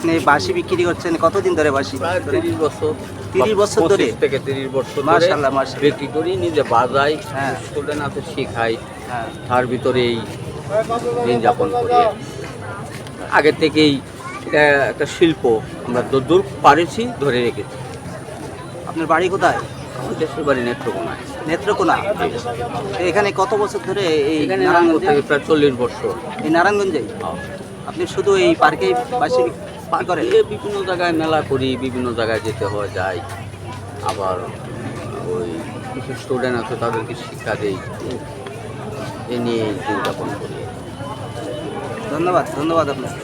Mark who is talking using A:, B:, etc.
A: আপনি বাঁশি বিক্রি করছেন কতদিন ধরে বাঁশি?
B: প্রায় 30 বছর।
A: 30 বছর ধরে?
B: 25 থেকে 30 বছর ধরে
A: মাশাআল্লাহ, মাশাআল্লাহ।
B: বিক্রি করি, নিজে বাজাই,
A: হ্যাঁ।
B: স্টুডেন্ট আছে শিখাই,
A: হ্যাঁ।
B: তার ভিতরেই দিন যাপন করি। আগে থেকেই এটা একটা শিল্প, আমরা যতদূর পারেছি ধরে রেখেছি।
A: আপনার বাড়ি কোথায়?
B: আমার দেশের বাড়ি নেত্রকোনায়।
A: নেত্রকোনা। তো এখানে কত বছর ধরে এই
B: এখানে
A: নারায়ণগঞ্জে?
B: থেকে প্রায় 40 বছর।
A: এই নারায়ণগঞ্জে আপনি শুধু এই পার্কেই বাঁশি বিক্রি করেন?
B: এ বিভিন্ন জায়গায় মেলা করি, বিভিন্ন জায়গায় যেতে হয় যাই, আবার ওই কিছু স্টুডেন্ট আছে তাদেরকে শিক্ষা দেই, এ নিয়ে দিন যাপন করি।
A: ধন্যবাদ, ধন্যবাদ আপনাকে।